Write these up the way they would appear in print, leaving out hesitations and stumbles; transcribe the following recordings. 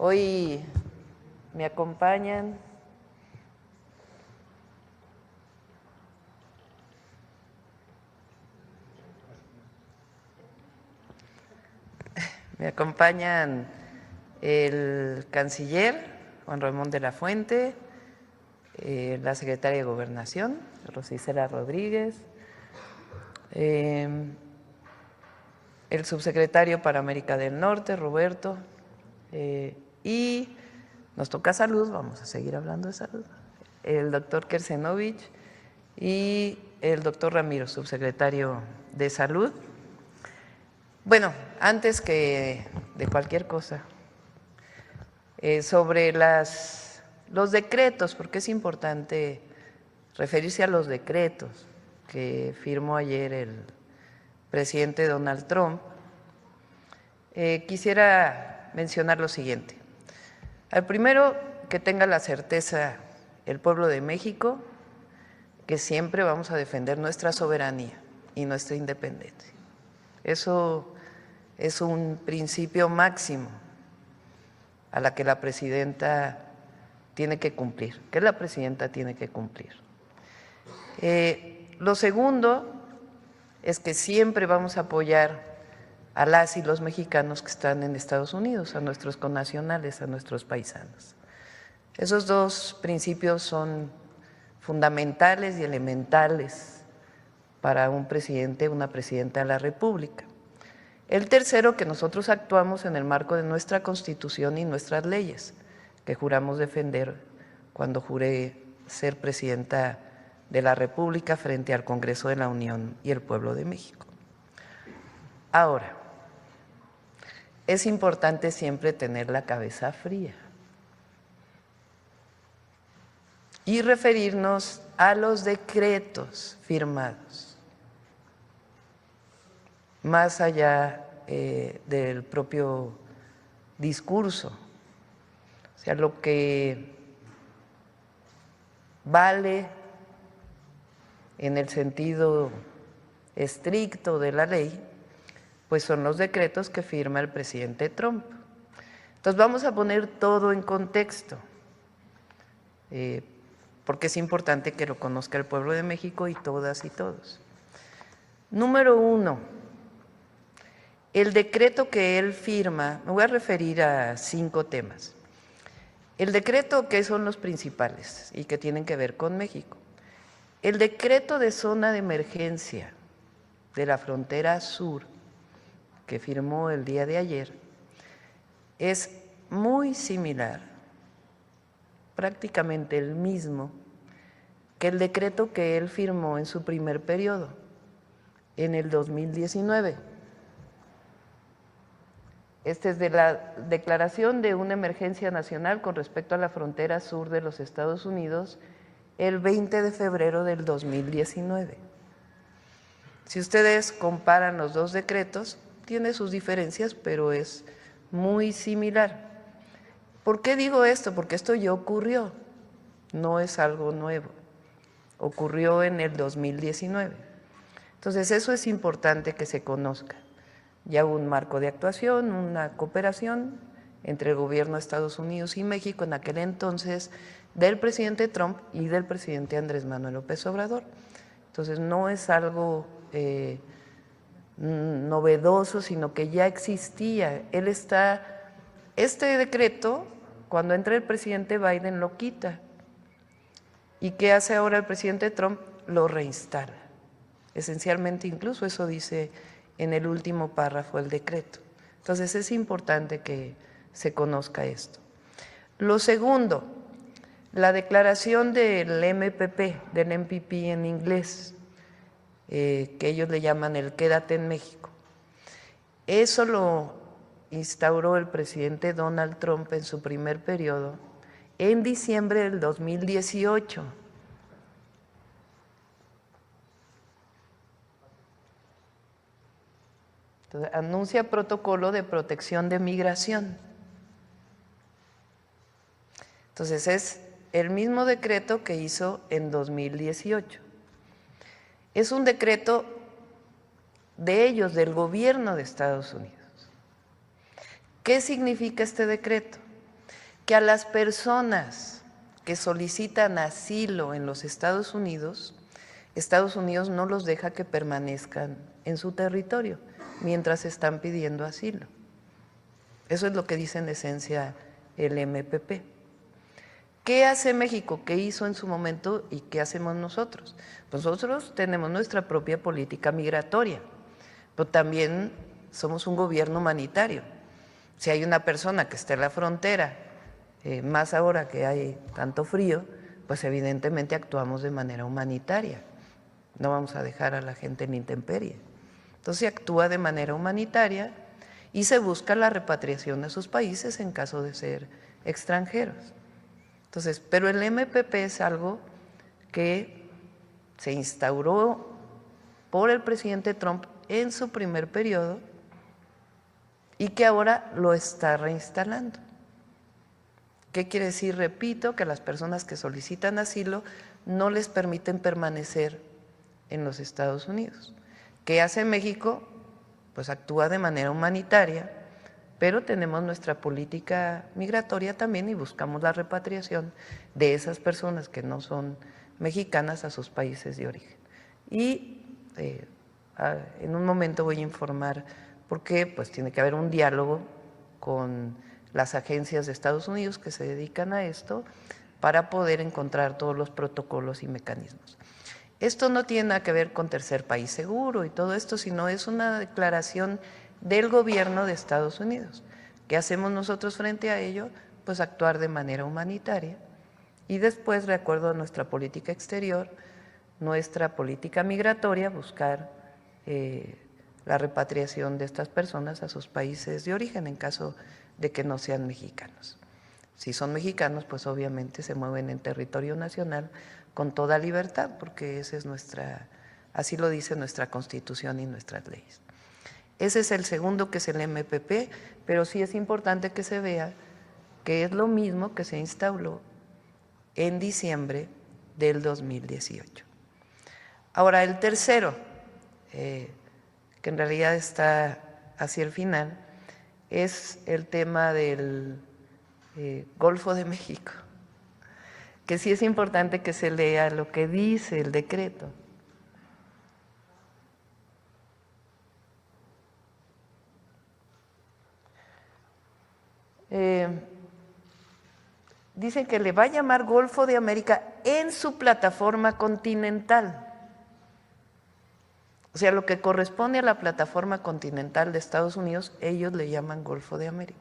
Hoy me acompañan el canciller Juan Ramón de la Fuente, la secretaria de Gobernación, Rosa Isela Rodríguez, el subsecretario para América del Norte, Roberto, y nos toca salud, vamos a seguir hablando de salud, el doctor Kersenovich y el doctor Ramiro, subsecretario de Salud. Bueno, antes que de cualquier cosa, sobre los decretos, porque es importante referirse a los decretos que firmó ayer el presidente Donald Trump, quisiera mencionar lo siguiente. Al primero, que tenga la certeza el pueblo de México que siempre vamos a defender nuestra soberanía y nuestra independencia. Eso es un principio máximo a la que la presidenta tiene que cumplir, que la presidenta tiene que cumplir. Lo segundo es que siempre vamos a apoyar a las y los mexicanos que están en Estados Unidos, a nuestros connacionales, a nuestros paisanos. Esos dos principios son fundamentales y elementales para un presidente, una presidenta de la República. El tercero, que nosotros actuamos en el marco de nuestra Constitución y nuestras leyes, que juramos defender cuando juré ser presidenta de la República frente al Congreso de la Unión y el pueblo de México. Ahora, es importante siempre tener la cabeza fría y referirnos a los decretos firmados, más allá del propio discurso. O sea, lo que vale en el sentido estricto de la ley, pues son los decretos que firma el presidente Trump. Entonces vamos a poner todo en contexto, porque es importante que lo conozca el pueblo de México y todas y todos. Número uno, el decreto que él firma, me voy a referir a 5 temas. El decreto, que son los principales y que tienen que ver con México. El decreto de zona de emergencia de la frontera sur, que firmó el día de ayer, es muy similar, prácticamente el mismo, que el decreto que él firmó en su primer periodo, en el 2019. Este es de la declaración de una emergencia nacional con respecto a la frontera sur de los Estados Unidos el 20 de febrero del 2019. Si ustedes comparan los dos decretos, tiene sus diferencias, pero es muy similar. ¿Por qué digo esto? Porque esto ya ocurrió, no es algo nuevo, ocurrió en el 2019. Entonces eso es importante que se conozca. Ya hubo un marco de actuación, una cooperación entre el gobierno de Estados Unidos y México en aquel entonces del presidente Trump y del presidente Andrés Manuel López Obrador. Entonces no es algo novedoso, sino que ya existía. Este decreto, cuando entra el presidente Biden, lo quita. ¿Y qué hace ahora el presidente Trump? Lo reinstala. Esencialmente, incluso eso dice en el último párrafo del decreto. Entonces es importante que se conozca esto. Lo segundo, la declaración del MPP, del MPP en inglés, que ellos le llaman el Quédate en México. Eso lo instauró el presidente Donald Trump en su primer periodo en diciembre del 2018. Entonces, anuncia protocolo de protección de migración. Entonces es el mismo decreto que hizo en 2018. Es un decreto de ellos, del gobierno de Estados Unidos. ¿Qué significa este decreto? que a las personas que solicitan asilo en los Estados Unidos no los deja que permanezcan en su territorio mientras están pidiendo asilo. Eso es lo que dice en esencia el MPP. ¿Qué hace México? ¿Qué hizo en su momento y qué hacemos nosotros? Pues nosotros tenemos nuestra propia política migratoria, pero también somos un gobierno humanitario. Si hay una persona que está en la frontera, más ahora que hay tanto frío, pues evidentemente actuamos de manera humanitaria. No vamos a dejar a la gente en intemperie. Entonces se actúa de manera humanitaria y se busca la repatriación a sus países en caso de ser extranjeros. Entonces, pero el MPP es algo que se instauró por el presidente Trump en su primer periodo y que ahora lo está reinstalando. ¿Qué quiere decir? Repito, que las personas que solicitan asilo no les permiten permanecer en los Estados Unidos. ¿Qué hace México? Pues actúa de manera humanitaria, pero tenemos nuestra política migratoria también y buscamos la repatriación de esas personas que no son mexicanas a sus países de origen. Y en un momento voy a informar por qué, pues tiene que haber un diálogo con las agencias de Estados Unidos que se dedican a esto para poder encontrar todos los protocolos y mecanismos. Esto no tiene nada que ver con tercer país seguro y todo esto, sino es una declaración del gobierno de Estados Unidos. ¿Qué hacemos nosotros frente a ello? Pues actuar de manera humanitaria y después, de acuerdo a nuestra política exterior, nuestra política migratoria, buscar la repatriación de estas personas a sus países de origen en caso de que no sean mexicanos. Si son mexicanos, pues obviamente se mueven en territorio nacional con toda libertad, porque esa es así lo dice nuestra Constitución y nuestras leyes. Ese es el segundo, que es el MPP, pero sí es importante que se vea que es lo mismo que se instauró en diciembre del 2018. Ahora, el tercero, que en realidad está hacia el final, es el tema del Golfo de México, que sí es importante que se lea lo que dice el decreto. Dicen que le va a llamar Golfo de América en su plataforma continental. O sea, lo que corresponde a la plataforma continental de Estados Unidos, ellos le llaman Golfo de América.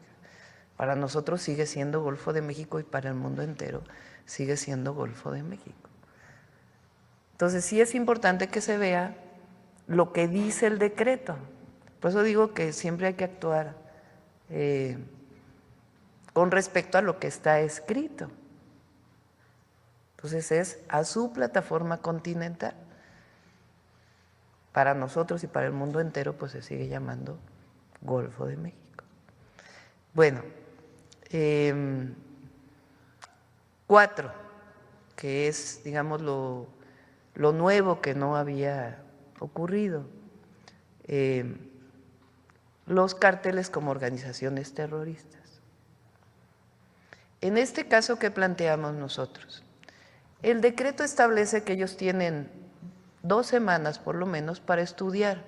Para nosotros sigue siendo Golfo de México y para el mundo entero sigue siendo Golfo de México. Entonces sí es importante que se vea lo que dice el decreto. Por eso digo que siempre hay que actuar con respecto a lo que está escrito. Entonces es a su plataforma continental. Para nosotros y para el mundo entero pues se sigue llamando Golfo de México. Bueno, 4, que es, digamos, lo nuevo que no había ocurrido. Los cárteles como organizaciones terroristas. En este caso, ¿qué planteamos nosotros? El decreto establece que ellos tienen 2 semanas por lo menos para estudiar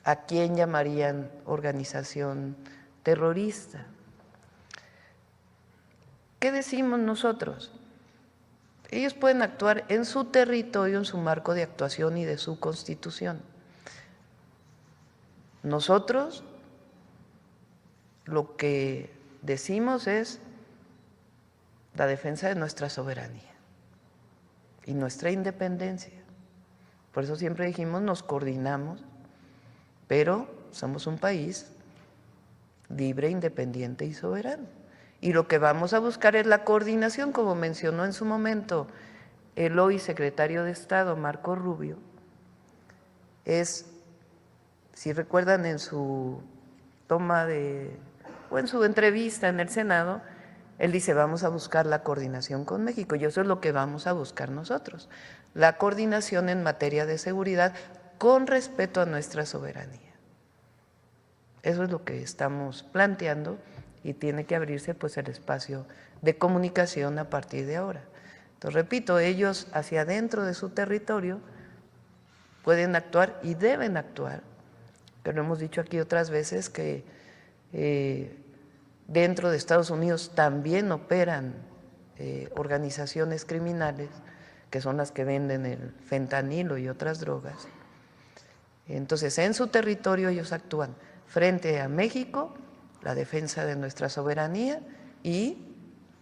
a quién llamarían organización terrorista. ¿Qué decimos nosotros? Ellos pueden actuar en su territorio, en su marco de actuación y de su constitución. Nosotros lo que decimos es la defensa de nuestra soberanía y nuestra independencia. Por eso siempre dijimos, nos coordinamos, pero somos un país libre, independiente y soberano. Y lo que vamos a buscar es la coordinación, como mencionó en su momento el hoy secretario de Estado, Marco Rubio. Si recuerdan en su toma o en su entrevista en el Senado, él dice, vamos a buscar la coordinación con México, y eso es lo que vamos a buscar nosotros, la coordinación en materia de seguridad con respeto a nuestra soberanía. Eso es lo que estamos planteando y tiene que abrirse pues el espacio de comunicación a partir de ahora. Entonces, repito, ellos hacia adentro de su territorio pueden actuar y deben actuar, que lo hemos dicho aquí otras veces, que dentro de Estados Unidos también operan organizaciones criminales, que son las que venden el fentanilo y otras drogas. Entonces, en su territorio ellos actúan frente a México, la defensa de nuestra soberanía y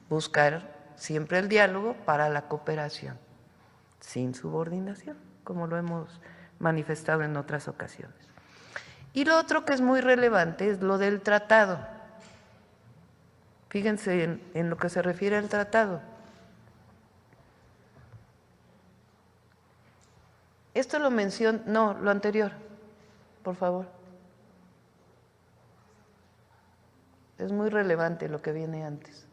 buscar siempre el diálogo para la cooperación, sin subordinación, como lo hemos manifestado en otras ocasiones. Y lo otro que es muy relevante es lo del tratado. Fíjense en lo que se refiere al tratado. Esto lo menciona, no, lo anterior, por favor. Es muy relevante lo que viene antes.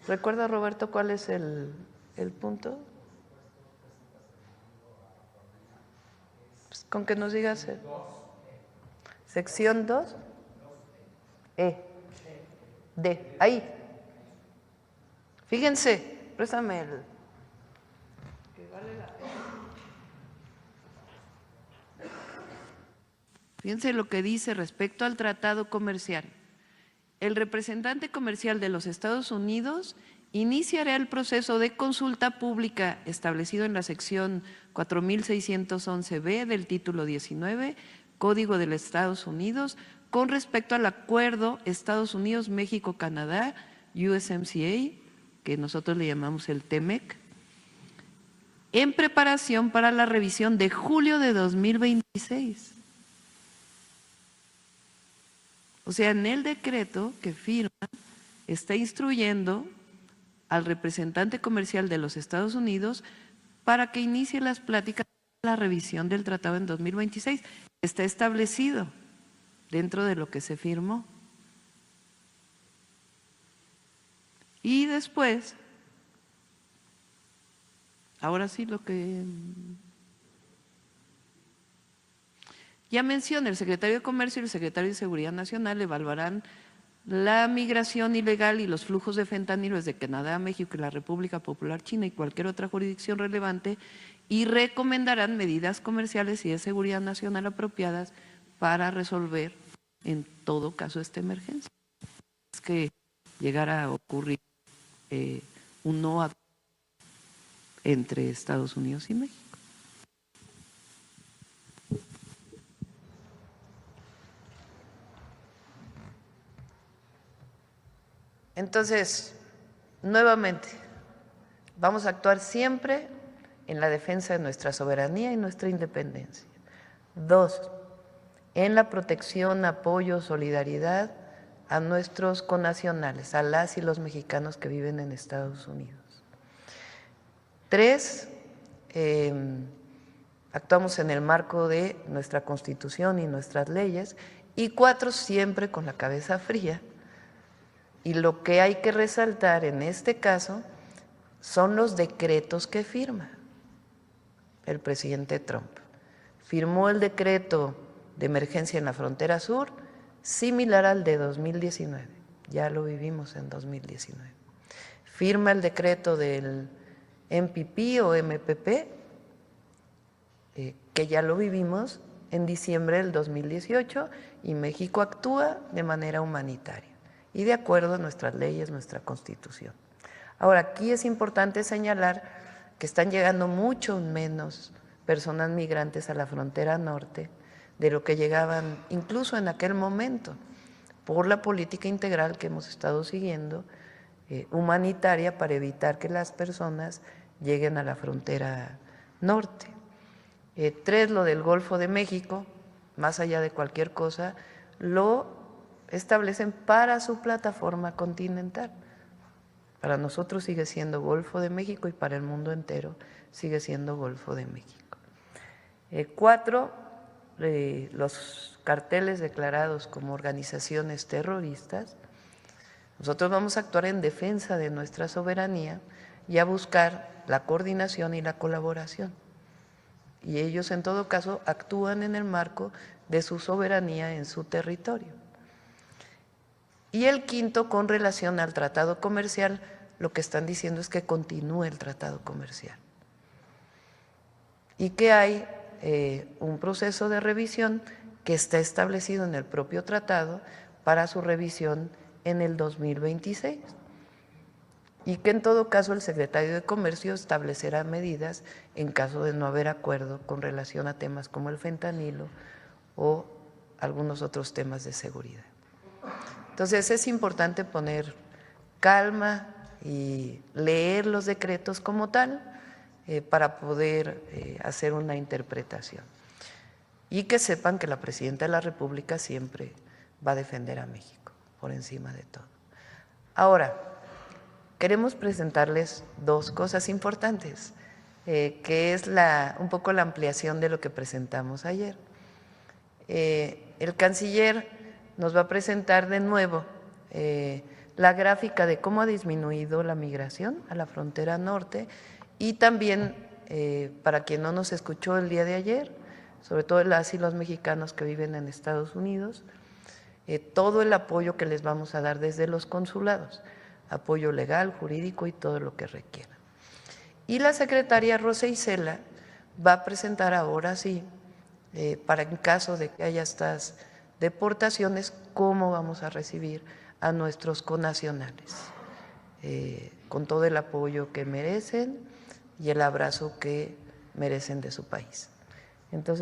¿Recuerda, Roberto, cuál es el punto? Pues con que nos digas. Sección 2. D. Ahí. Fíjense, préstame el. Que vale la pena. Fíjense lo que dice respecto al tratado comercial. El representante comercial de los Estados Unidos iniciará el proceso de consulta pública establecido en la sección 4611B del título 19, Código de los Estados Unidos, con respecto al acuerdo Estados Unidos-México-Canadá, USMCA, que nosotros le llamamos el TEMEC, en preparación para la revisión de julio de 2026. O sea, en el decreto que firma está instruyendo al representante comercial de los Estados Unidos para que inicie las pláticas de la revisión del tratado en 2026. Está establecido dentro de lo que se firmó. Y después, ahora sí lo que ya mencioné, el secretario de Comercio y el secretario de Seguridad Nacional evaluarán la migración ilegal y los flujos de fentanilo desde Canadá, México y la República Popular China y cualquier otra jurisdicción relevante y recomendarán medidas comerciales y de seguridad nacional apropiadas para resolver en todo caso esta emergencia. Es que llegara a ocurrir un no acuerdo entre Estados Unidos y México. Entonces, nuevamente, vamos a actuar siempre en la defensa de nuestra soberanía y nuestra independencia. 2, en la protección, apoyo, solidaridad a nuestros connacionales, a las y los mexicanos que viven en Estados Unidos. 3, actuamos en el marco de nuestra Constitución y nuestras leyes. Y 4, siempre con la cabeza fría. Y lo que hay que resaltar en este caso son los decretos que firma el presidente Trump. Firmó el decreto de emergencia en la frontera sur, similar al de 2019, ya lo vivimos en 2019. Firma el decreto del MPP o MPP, que ya lo vivimos en diciembre del 2018, y México actúa de manera humanitaria y de acuerdo a nuestras leyes, nuestra Constitución. Ahora, aquí es importante señalar que están llegando mucho menos personas migrantes a la frontera norte de lo que llegaban incluso en aquel momento, por la política integral que hemos estado siguiendo, humanitaria, para evitar que las personas lleguen a la frontera norte. 3, lo del Golfo de México, más allá de cualquier cosa, lo establecen para su plataforma continental. Para nosotros sigue siendo Golfo de México y para el mundo entero sigue siendo Golfo de México. 4, los carteles declarados como organizaciones terroristas. Nosotros vamos a actuar en defensa de nuestra soberanía y a buscar la coordinación y la colaboración. Y ellos en todo caso actúan en el marco de su soberanía en su territorio. Y el quinto, con relación al tratado comercial, lo que están diciendo es que continúe el tratado comercial y que hay un proceso de revisión que está establecido en el propio tratado para su revisión en el 2026 y que en todo caso el secretario de Comercio establecerá medidas en caso de no haber acuerdo con relación a temas como el fentanilo o algunos otros temas de seguridad. Entonces es importante poner calma y leer los decretos como tal para poder hacer una interpretación. Y que sepan que la Presidenta de la República siempre va a defender a México por encima de todo. Ahora, queremos presentarles dos cosas importantes, que es un poco la ampliación de lo que presentamos ayer. El canciller nos va a presentar de nuevo la gráfica de cómo ha disminuido la migración a la frontera norte y también, para quien no nos escuchó el día de ayer, sobre todo las y los mexicanos que viven en Estados Unidos, todo el apoyo que les vamos a dar desde los consulados, apoyo legal, jurídico y todo lo que requieran. Y la secretaria Rosa Isela va a presentar ahora sí, para en caso de que haya estas deportaciones, cómo vamos a recibir a nuestros connacionales, con todo el apoyo que merecen y el abrazo que merecen de su país. Entonces,